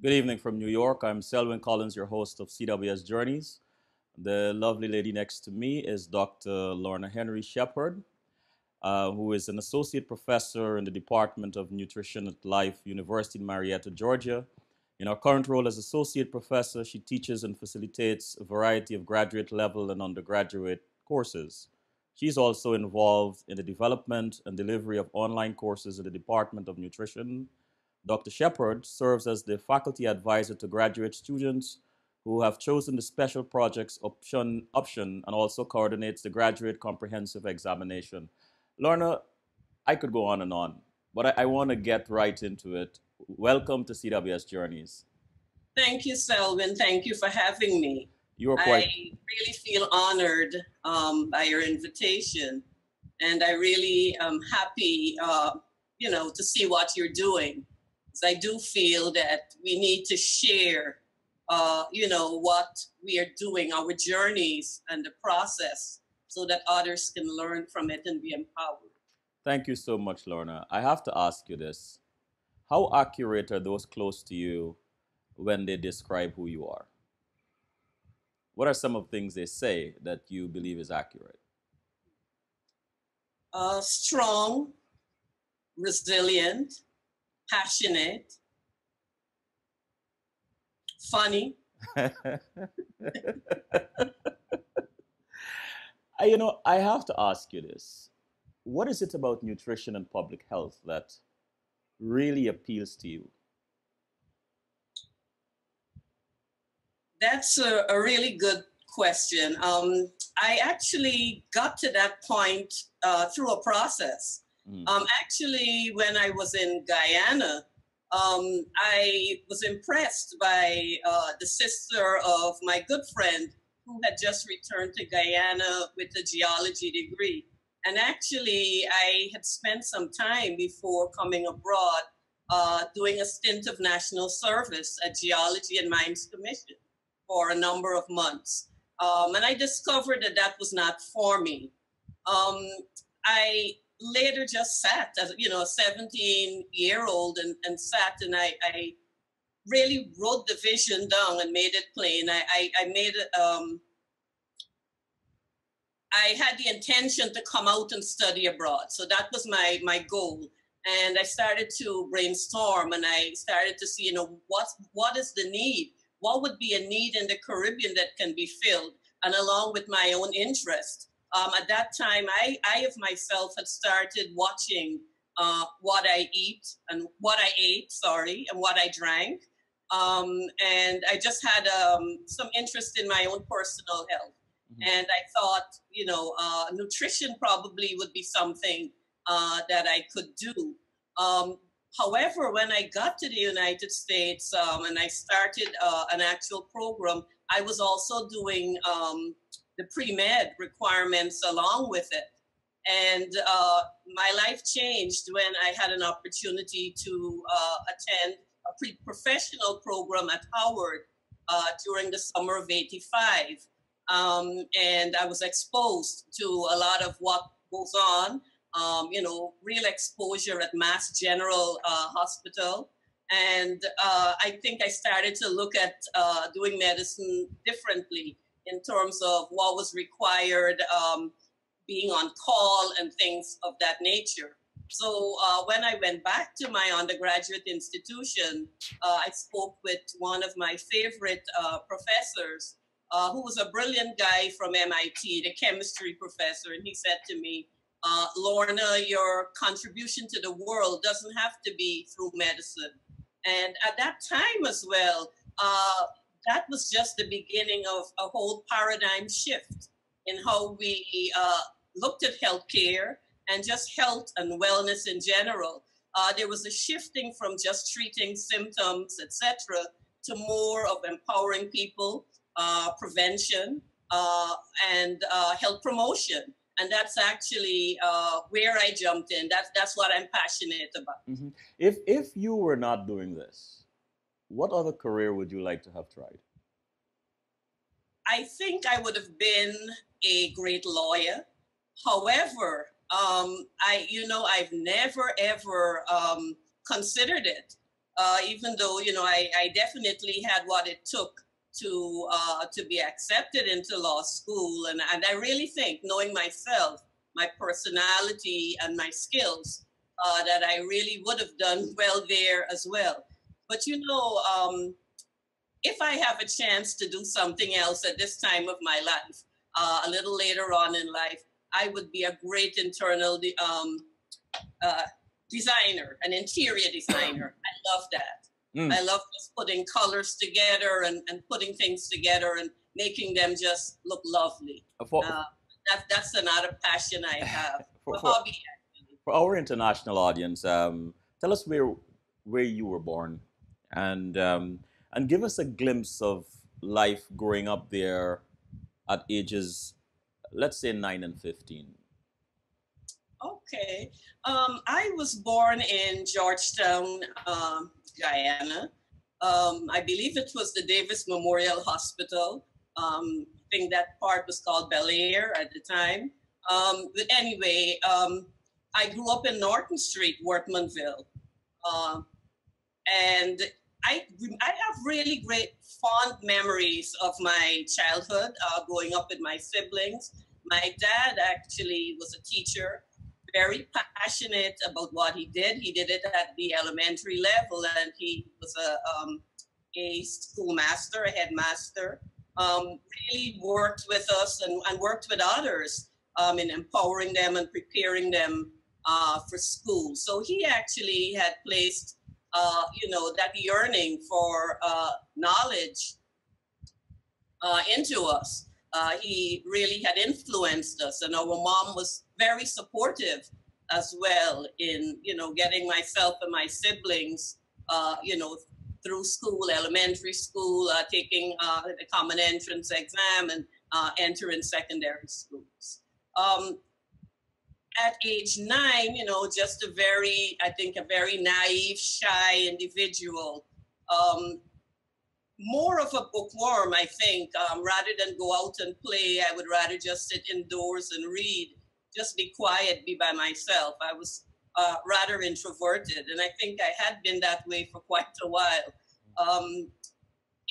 Good evening from New York. I'm Selwyn Collins, your host of CWS Journeys. The lovely lady next to me is Dr. Lorna Henry Shepherd, who is an associate professor in the Department of Nutrition at Life University in Marietta, Georgia. In her current role as associate professor, she teaches and facilitates a variety of graduate level and undergraduate courses. She's also involved in the development and delivery of online courses in the Department of Nutrition. Dr. Shepherd serves as the faculty advisor to graduate students who have chosen the special projects option and also coordinates the graduate comprehensive examination. Lorna, I could go on and on, but I want to get right into it. Welcome to CWS Journeys. Thank you, Selwyn. Thank you for having me. You are I quite really feel honored by your invitation, and I really am happy, to see what you're doing. Because I do feel that we need to share, what we are doing, our journeys and the process, so that others can learn from it and be empowered. Thank you so much, Lorna. I have to ask you this. How accurate are those close to you when they describe who you are? What are some of the things they say that you believe is accurate? Strong, resilient, passionate, funny. I have to ask you this. What is it about nutrition and public health that really appeals to you? That's a really good question. I actually got to that point through a process. Mm. Actually, when I was in Guyana, I was impressed by the sister of my good friend who had just returned to Guyana with a geology degree. And actually, I had spent some time before coming abroad doing a stint of national service at Geology and Mines Commission for a number of months. And I discovered that that was not for me. I later just sat as a 17-year-old and sat and I really wrote the vision down and made it plain. I made it. I had the intention to come out and study abroad, so that was my goal. And I started to brainstorm, and I started to see, what is the need? What would be a need in the Caribbean that can be filled? And along with my own interest. At that time, I of myself had started watching what I eat and what I ate, and what I drank. And I just had some interest in my own personal health. Mm-hmm. And I thought, nutrition probably would be something that I could do. However, when I got to the United States and I started an actual program, I was also doing the pre-med requirements along with it. And my life changed when I had an opportunity to attend a pre-professional program at Howard during the summer of '85. And I was exposed to a lot of what goes on, real exposure at Mass General Hospital. And I think I started to look at doing medicine differently in terms of what was required, being on call and things of that nature. So when I went back to my undergraduate institution, I spoke with one of my favorite professors, who was a brilliant guy from MIT, the chemistry professor. And he said to me, Lorna, your contribution to the world doesn't have to be through medicine. And at that time as well, that was just the beginning of a whole paradigm shift in how we looked at healthcare and just health and wellness in general. There was a shifting from just treating symptoms, etc., to more of empowering people, prevention, and health promotion. And that's actually where I jumped in. That's what I'm passionate about. Mm-hmm. If you were not doing this, what other career would you like to have tried? I think I would have been a great lawyer. However, I've never ever considered it. even though, you know, I definitely had what it took to be accepted into law school. And I really think, knowing myself, my personality and my skills, that I really would have done well there as well. But, you know, if I have a chance to do something else at this time of my life, a little later on in life, I would be a great uh, designer, an interior designer. I love that. Mm. I love just putting colors together and putting things together and making them just look lovely. For, That's another passion I have, for, a for, hobby actually. for our international audience, tell us where you were born, and give us a glimpse of life growing up there at ages, let's say 9 and 15. Okay. I was born in Georgetown, Guyana. I believe it was the Davis Memorial Hospital. I think that part was called Bel Air at the time. But anyway, I grew up in Norton Street, Wortmanville. Uh, and I have really great fond memories of my childhood, growing up with my siblings. My dad actually was a teacher, very passionate about what he did. He did it at the elementary level, and he was a schoolmaster, a headmaster. Really worked with us and worked with others in empowering them and preparing them for school. So he actually had placed, you know, that yearning for knowledge into us. He really had influenced us, and our mom was very supportive as well in, you know, getting myself and my siblings, you know, through school, elementary school, taking the common entrance exam, and entering secondary schools. At age 9, you know, just a very, I think, a very naive, shy individual. More of a bookworm, I think. Rather than go out and play, I would rather just sit indoors and read, just be quiet, be by myself. I was rather introverted, and I think I had been that way for quite a while.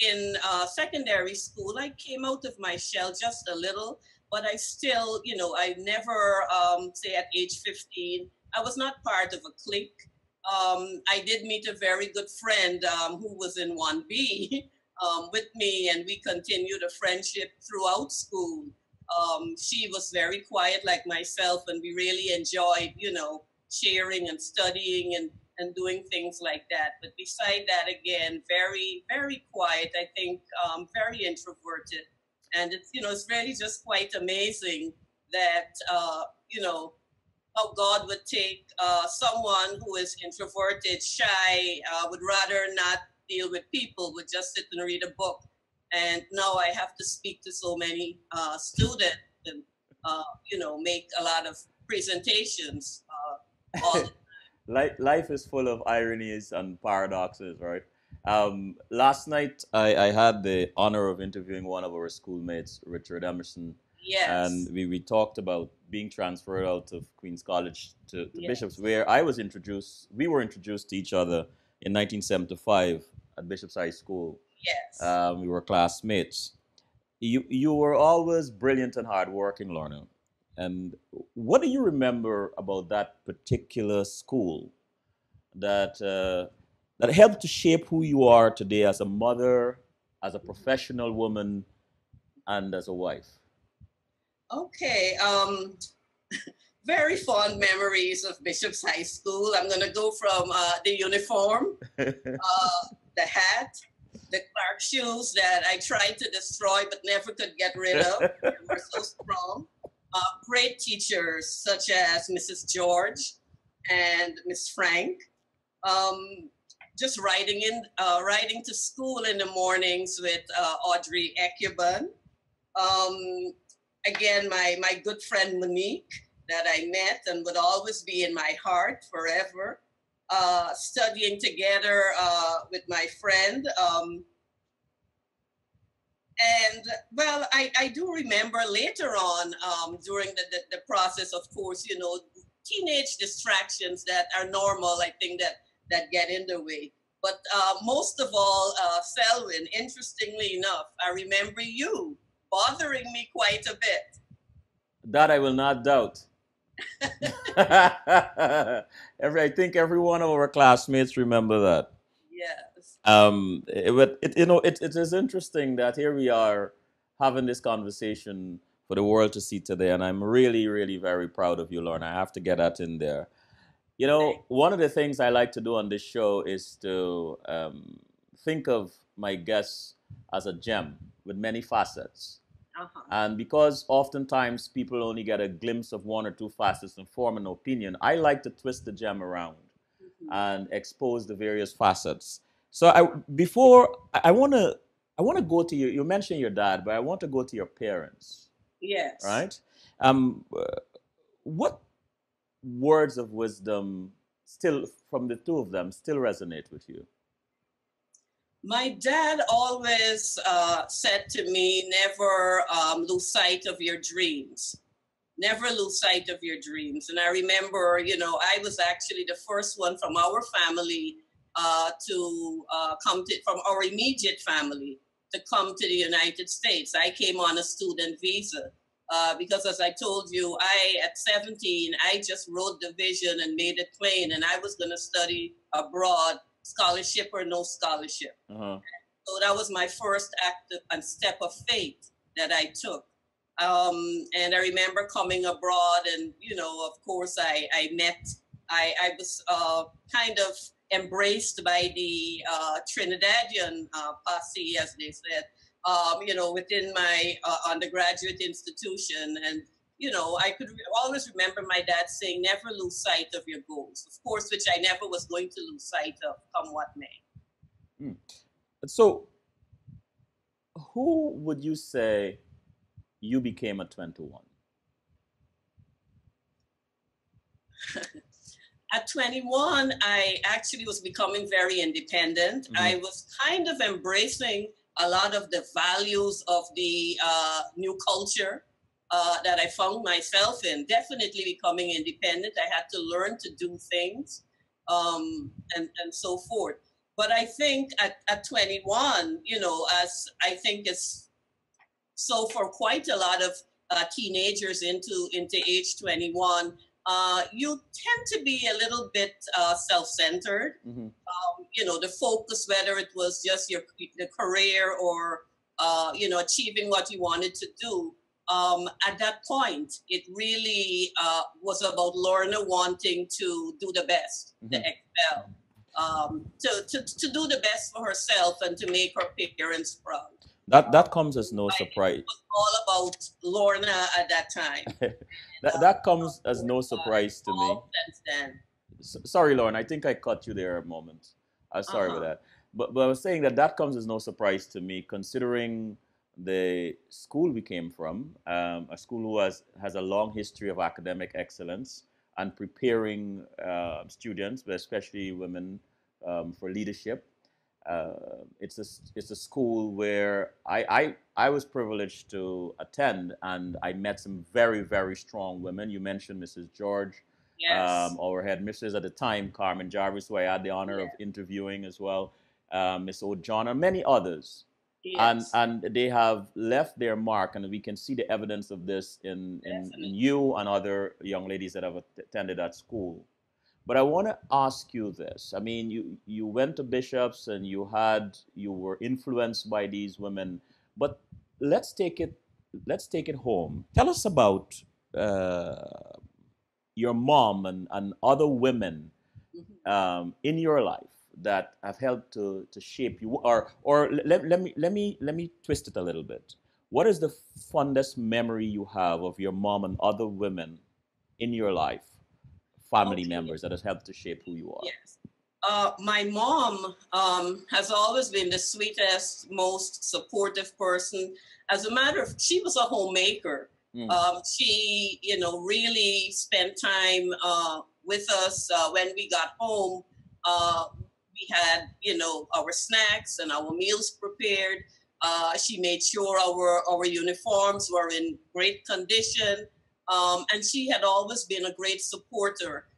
In secondary school, I came out of my shell just a little, but I still, you know, I never, say at age 15, I was not part of a clique. I did meet a very good friend who was in 1B with me, and we continued a friendship throughout school. She was very quiet like myself, and we really enjoyed, you know, sharing and studying and doing things like that. But beside that, again, very, very quiet, I think, very introverted. And it's, you know, it's really just quite amazing that, you know, how God would take someone who is introverted, shy, would rather not deal with people, would just sit and read a book. And now I have to speak to so many students and, you know, make a lot of presentations all the Life is full of ironies and paradoxes, right? Last night, I had the honor of interviewing one of our schoolmates, Richard Emerson, and Yes, we talked about being transferred out of Queen's College to Bishop's, yes, where we were introduced to each other in 1975 at Bishop's High School. yes. We were classmates. You were always brilliant and hardworking, Lorna. And what do you remember about that particular school that that helped to shape who you are today as a mother, as a professional woman, and as a wife? Okay. Very fond memories of Bishop's High School. I'm going to go from the uniform, the hat, the Clark shoes that I tried to destroy but never could get rid of. They were so strong. Great teachers such as Mrs. George and Miss Frank. Um, just riding to school in the mornings with Audrey Ekuban. Um, Again, my good friend Monique that I met and would always be in my heart forever. Studying together with my friend. And well, I do remember later on during the process, of course, you know, teenage distractions that are normal, I think that get in the way. But most of all, Selwyn, interestingly enough, I remember you bothering me quite a bit. That I will not doubt. I think every one of our classmates remember that. Yes. It is interesting that here we are having this conversation for the world to see today, and I'm really, really very proud of you, Lorna. I have to get that in there. Thank. One of the things I like to do on this show is to think of my guests as a gem with many facets. Uh-huh. And because oftentimes people only get a glimpse of one or two facets and form an opinion, I like to twist the gem around and expose the various facets. So I want to go to you. You mentioned your dad, but I want to go to your parents, Yes. right? What words of wisdom still from the two of them still resonate with you? My dad always said to me, never lose sight of your dreams. Never lose sight of your dreams. And I remember, I was actually the first one from our family to come to, from our immediate family to come to the United States. I came on a student visa because, as I told you, at 17, I just wrote the vision and made it plain, and I was going to study abroad, scholarship or no scholarship. Uh-huh. So that was my first act and step of faith that I took. And I remember coming abroad, and of course, I was kind of embraced by the Trinidadian posse, as they said, within my undergraduate institution. And I could always remember my dad saying, "Never lose sight of your goals." Of course, which I never was going to lose sight of, come what may. Mm. So, who would you say you became at 21? At 21, I actually was becoming very independent. Mm-hmm. I was kind of embracing a lot of the values of the new culture that I found myself in. Definitely becoming independent. I had to learn to do things and so forth. But I think at 21, as I think it's so for quite a lot of teenagers into age 21, you tend to be a little bit self-centered. Mm-hmm. The focus, whether it was just the career or achieving what you wanted to do. At that point, it really was about Lorna wanting to do the best, Mm-hmm. to excel, to do the best for herself and to make her parents proud. That comes as no surprise. It was all about Lorna at that time. That comes as no surprise to me. Since then. Sorry, Lauren, I think I cut you there a moment. I'm sorry about that. But I was saying that comes as no surprise to me, considering the school we came from, a school who has a long history of academic excellence and preparing students, but especially women, for leadership. It's a school where I was privileged to attend, and I met some very, very strong women. You mentioned Mrs. George. Yes. Our headmistress at the time, Carmen Jarvis, who I had the honor of interviewing as well, Miss O'John, and many others. Yes. And they have left their mark, and we can see the evidence of this in you and other young ladies that have attended that school. But I want to ask you this. I mean, you went to Bishops and you were influenced by these women, but let's take it home. Tell us about your mom and other women in your life that have helped to shape you. Or let me twist it a little bit. What is the fondest memory you have of your mom and other women in your life, family members, that has helped to shape who you are? Yes. My mom has always been the sweetest, most supportive person. As a matter of, she was a homemaker. She, really spent time with us when we got home. We had, our snacks and our meals prepared. She made sure our uniforms were in great condition. And she had always been a great supporter.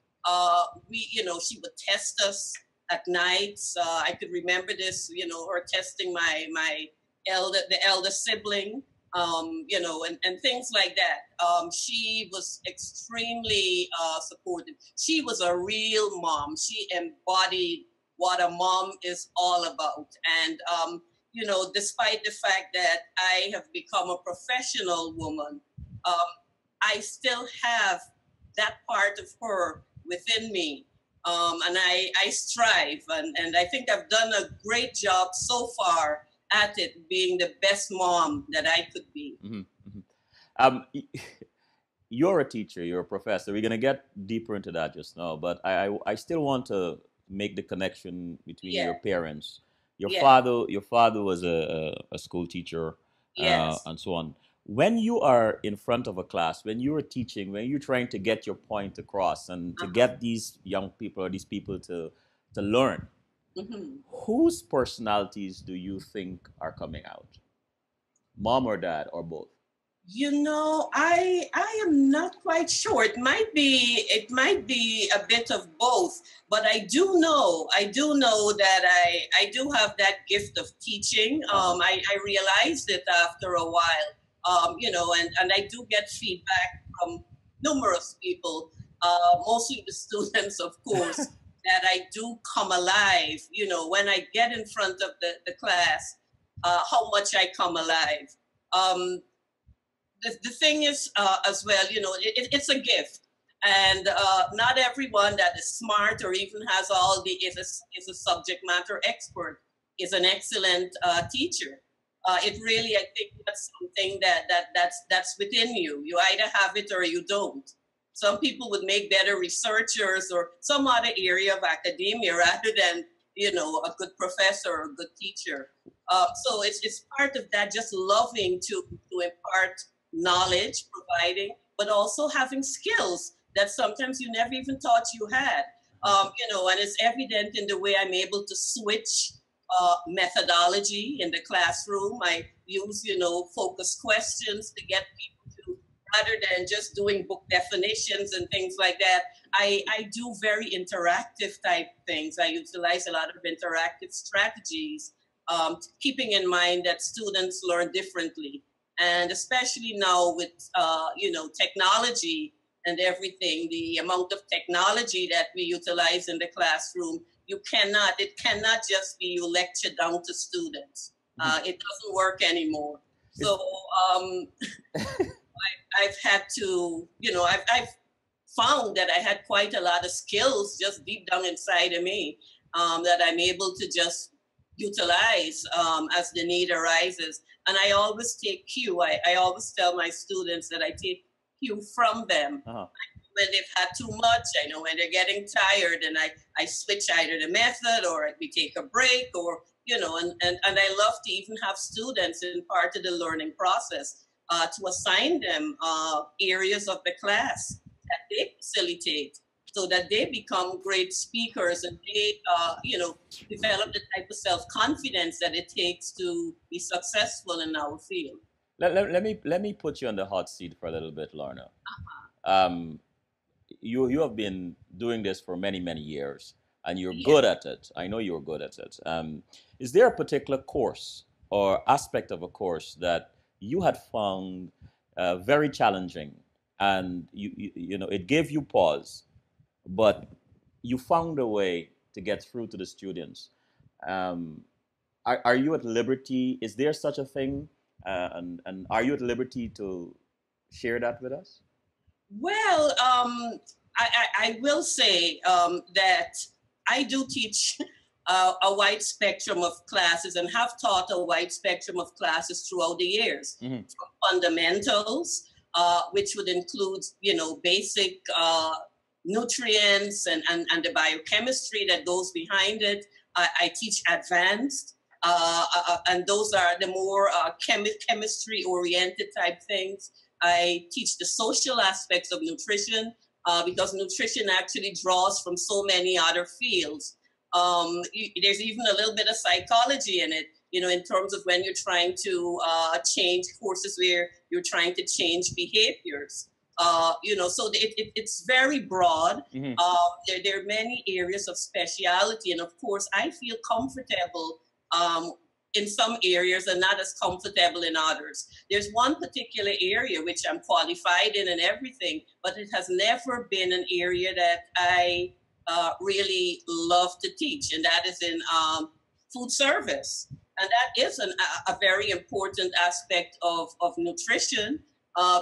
She would test us at nights. I could remember this, her testing the elder sibling, and things like that. She was extremely supportive. She was a real mom. She embodied what a mom is all about. And, despite the fact that I have become a professional woman, um, I still have that part of her within me. And I strive, and I think I've done a great job so far at it, being the best mom that I could be. Mm-hmm. Mm-hmm. Um, you're a teacher, you're a professor. We're gonna get deeper into that just now, but I still want to make the connection between your parents. Your father was a school teacher, Yes. and so on. When you are in front of a class, when you are teaching, when you're trying to get your point across and to get these young people or these people to learn, whose personalities do you think are coming out? Mom or dad or both? I am not quite sure. It might be a bit of both, but I do know that I do have that gift of teaching. I realized it after a while. And I do get feedback from numerous people, mostly the students, of course, that I do come alive. When I get in front of the class, how much I come alive. Um, the thing is, as well, it's a gift, and not everyone that is smart or even has all the is a subject matter expert is an excellent teacher. It really, I think, that's something that's within you. You either have it or you don't. Some people would make better researchers or some other area of academia rather than a good professor or a good teacher. So it's part of that, just loving to impart knowledge, providing, but also having skills that sometimes you never even thought you had. And it's evident in the way I'm able to switch methodology in the classroom. I use, focus questions to get people to, rather than just doing book definitions and things like that. I do very interactive type things. I utilize a lot of interactive strategies, keeping in mind that students learn differently. And especially now with, technology and everything, the amount of technology that we utilize in the classroom, it cannot just be you lecture down to students. It doesn't work anymore. So I've had to, I've found that I had quite a lot of skills just deep down inside of me, that I'm able to just utilize as the need arises. And I always take cue. I always tell my students that I take cue from them. When they've had too much, I know when they're getting tired, and I switch either the method or we take a break, or, and I love to even have students in part of the learning process to assign them areas of the class that they facilitate so that they become great speakers and they, develop the type of self-confidence that it takes to be successful in our field. Let me put you on the hot seat for a little bit, Lorna. You have been doing this for many years, and you're good at it. I know you're good at it. Is there a particular course or aspect of a course that you had found very challenging, and it gave you pause, but you found a way to get through to the students? Are you at liberty? Is there such a thing? And are you at liberty to share that with us? Well, I will say that I do teach a wide spectrum of classes and have taught a wide spectrum of classes throughout the years. From fundamentals, which would include, basic nutrients and the biochemistry that goes behind it. I teach advanced, and those are the more chemistry-oriented type things. I teach the social aspects of nutrition because nutrition actually draws from so many other fields. There's even a little bit of psychology in it, in terms of when you're trying to change courses where you're trying to change behaviors. So it's very broad. Mm-hmm. There are many areas of speciality, and of course, I feel comfortable in some areas and not as comfortable in others. There's one particular area which I'm qualified in and everything, but it has never been an area that I really love to teach, and that is in food service. And that is a very important aspect of nutrition,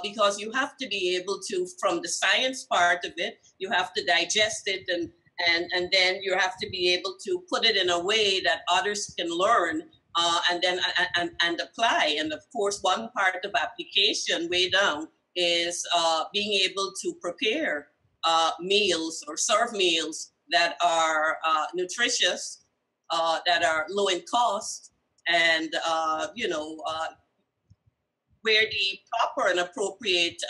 because you have to be able to, from the science part of it, you have to digest it, and then you have to be able to put it in a way that others can learn, and then and apply. And of course, one part of application way down is being able to prepare meals or serve meals that are nutritious, that are low in cost, and where the proper and appropriate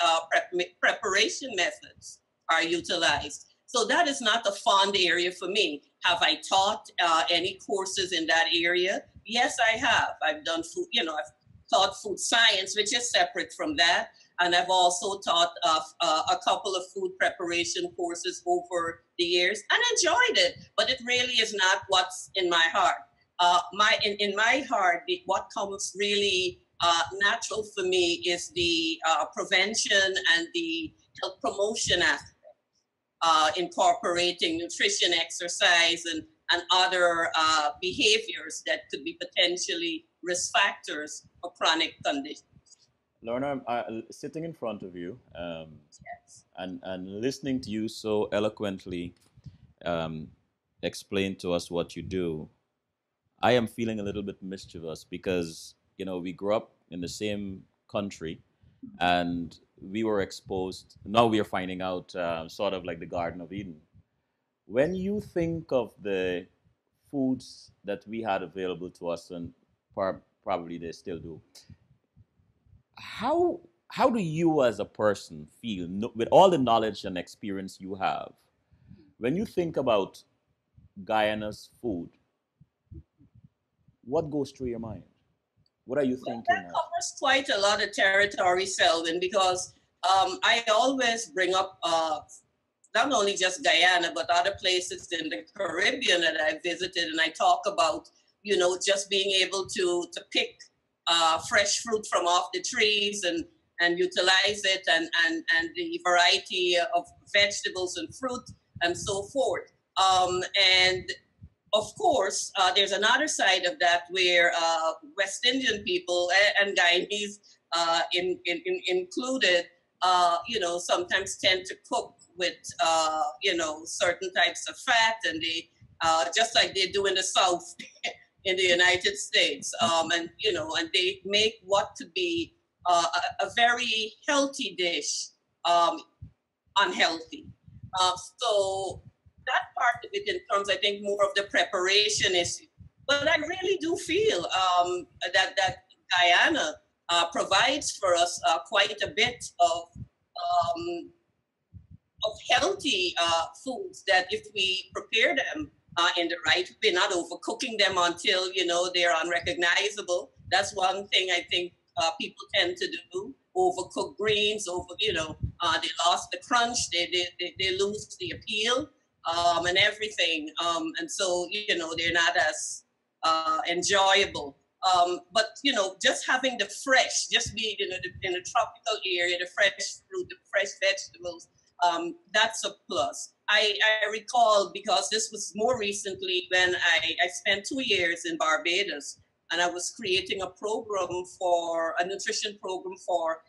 preparation methods are utilized. So that is not a fond area for me. Have I taught any courses in that area? Yes, I have. I've done food, I've taught food science, which is separate from that. And I've also taught a couple of food preparation courses over the years and enjoyed it. But it really is not what's in my heart. In my heart, what comes really natural for me is the prevention and the health promotion aspect, incorporating nutrition, exercise, and other behaviors that could be potentially risk factors for chronic conditions. Lorna, I'm sitting in front of you, Yes. and listening to you so eloquently um, explain to us what you do, I am feeling a little bit mischievous because, we grew up in the same country and we were exposed. Now we are finding out, sort of like the Garden of Eden. When you think of the foods that we had available to us, and probably they still do, how do you as a person feel, with all the knowledge and experience you have, when you think about Guyana's food? What goes through your mind? What are you Well, thinking that of? covers quite a lot of territory, Selwyn, because I always bring up not only just Guyana, but other places in the Caribbean that I visited, and I talk about, just being able to pick fresh fruit from off the trees and utilize it, and the variety of vegetables and fruit and so forth. And of course, there's another side of that where West Indian people and Guyanese included, sometimes tend to cook with, certain types of fat, and they, just like they do in the South in the United States, and they make what could be a very healthy dish unhealthy. So that part of it, in terms, I think, more of the preparation issue. But I really do feel that Guyana provides for us quite a bit um, of healthy foods that, if we prepare them in the right way, not overcooking them until they're unrecognizable. That's one thing I think people tend to do: overcook greens. They lost the crunch. They lose the appeal, and everything. And so they're not as enjoyable. But just having the fresh, just being in a tropical area, the fresh fruit, the fresh vegetables, that's a plus. I recall, because this was more recently, when I spent 2 years in Barbados, and I was creating a program, for a nutrition program for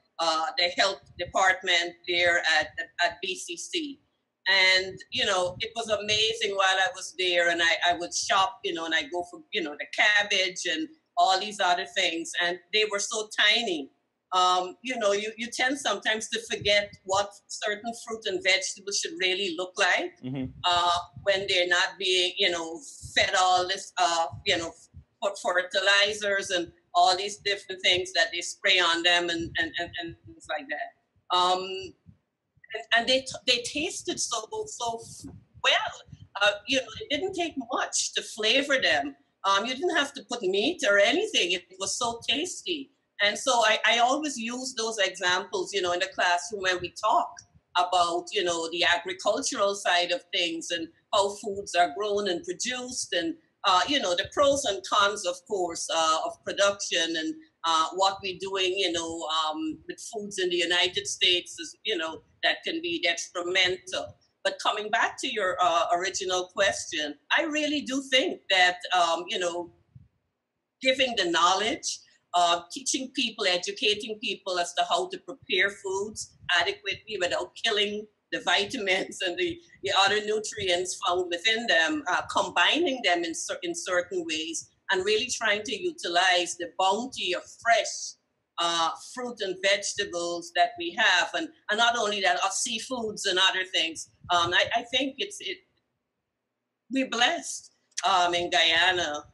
the health department there at BCC. And it was amazing while I was there, and I would shop, and I go for the cabbage and all these other things, and they were so tiny. You tend sometimes to forget what certain fruit and vegetables should really look like, Mm-hmm. when they're not being, fed all this, fertilizers and all these different things that they spray on them, and things like that. And they tasted so well. It didn't take much to flavor them. You didn't have to put meat or anything. It was so tasty. And so I always use those examples, in the classroom when we talk about, the agricultural side of things and how foods are grown and produced and, the pros and cons, of course, of production and what we're doing, with foods in the United States, is, that can be detrimental. But coming back to your original question, I really do think that, giving the knowledge, teaching people, educating people as to how to prepare foods adequately without killing the vitamins and the other nutrients found within them, combining them in certain ways, and really trying to utilize the bounty of fresh fruit and vegetables that we have, and not only that, of seafoods and other things. I think we're blessed in Guyana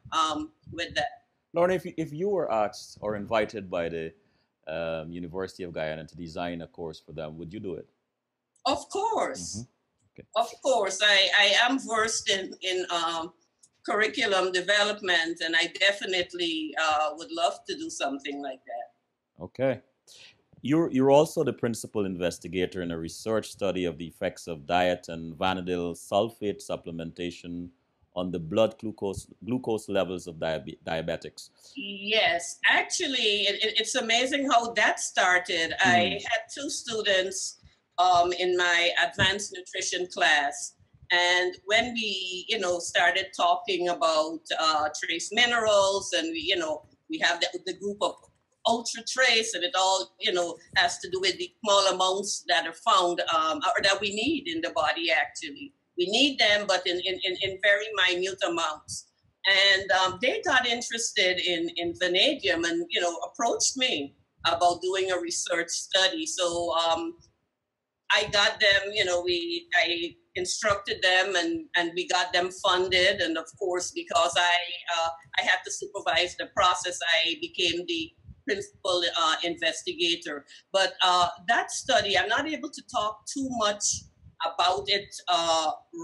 with that. Lorna, if you were asked or invited by the University of Guyana to design a course for them, would you do it? Of course. Okay. Of course. I am versed in curriculum development, and I definitely would love to do something like that. Okay. You're also the principal investigator in a research study of the effects of diet and vanadyl sulfate supplementation on the blood glucose levels of diabetics. Yes, actually, it's amazing how that started. I had two students in my advanced nutrition class, and when we, started talking about trace minerals, and we have the group of ultra trace, and it all has to do with the small amounts that are found or that we need in the body. Actually, we need them, but in very minute amounts. And they got interested in vanadium, and approached me about doing a research study. So I got them. I instructed them, and we got them funded. And of course, because I had to supervise the process, I became the principal investigator. But that study, I'm not able to talk too much about it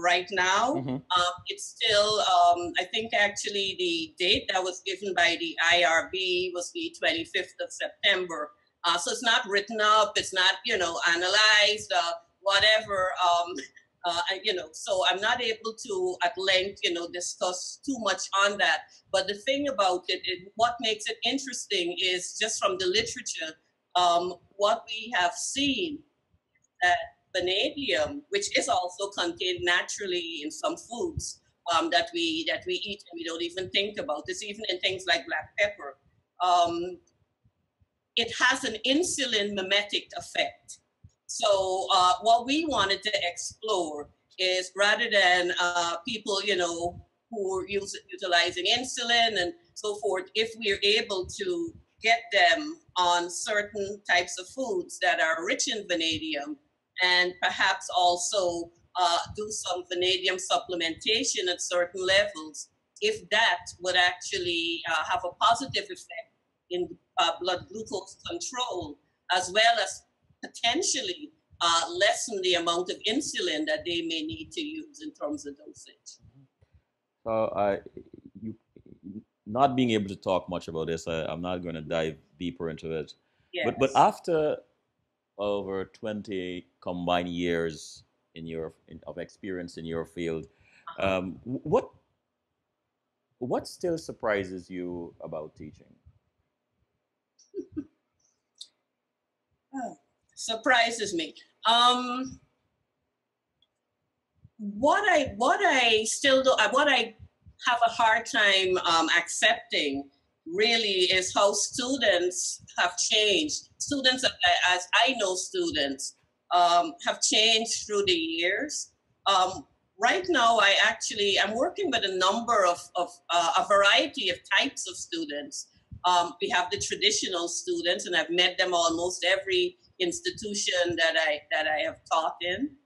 right now. It's still, I think actually the date that was given by the IRB was the 25th of September. So it's not written up, it's not, analyzed, whatever. So I'm not able to at length, discuss too much on that. But the thing about it, what makes it interesting is just from the literature, what we have seen, that vanadium, which is also contained naturally in some foods that we eat and we don't even think about. This even in things like black pepper. It has an insulin mimetic effect. So what we wanted to explore is, rather than people, who are utilizing insulin and so forth, if we're able to get them on certain types of foods that are rich in vanadium, and perhaps also do some vanadium supplementation at certain levels, if that would actually have a positive effect in blood glucose control, as well as potentially lessen the amount of insulin that they may need to use in terms of dosage. So you not being able to talk much about this, I'm not going to dive deeper into it. Yes. But after over 20 combined years of experience in your field, what still surprises you about teaching? Surprises me. What I still do, what I have a hard time accepting really is how students have changed. Students, as I know students, have changed through the years. Right now, I'm working with a number of a variety of types of students. We have the traditional students, and I've met them almost every institution that I have taught in.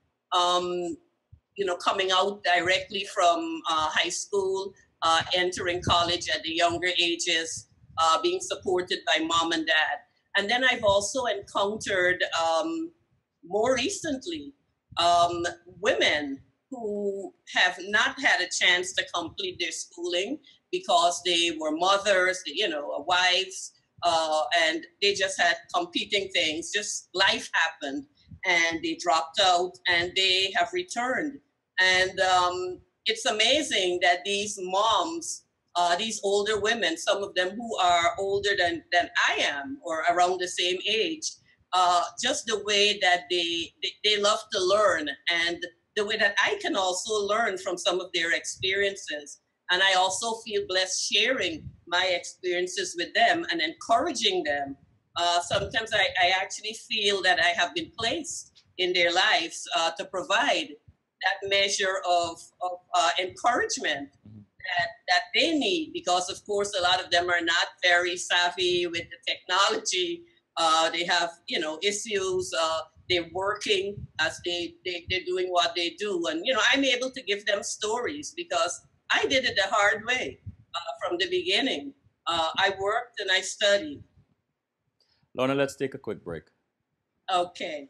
Coming out directly from high school, entering college at the younger ages, being supported by mom and dad. And then I've also encountered, more recently, women who have not had a chance to complete their schooling because they were mothers, wives, and they just had competing things. Just life happened, and they dropped out, and they have returned. And it's amazing that these moms, these older women, some of them who are older than I am or around the same age, just the way that they love to learn, and the way that I can also learn from some of their experiences. And I also feel blessed sharing my experiences with them and encouraging them. Sometimes I actually feel that I have been placed in their lives to provide that measure of encouragement that they need, because of course a lot of them are not very savvy with the technology. They have issues. They're working as they're doing what they do, and I'm able to give them stories because I did it the hard way from the beginning. I worked and I studied. Lorna, let's take a quick break. Okay.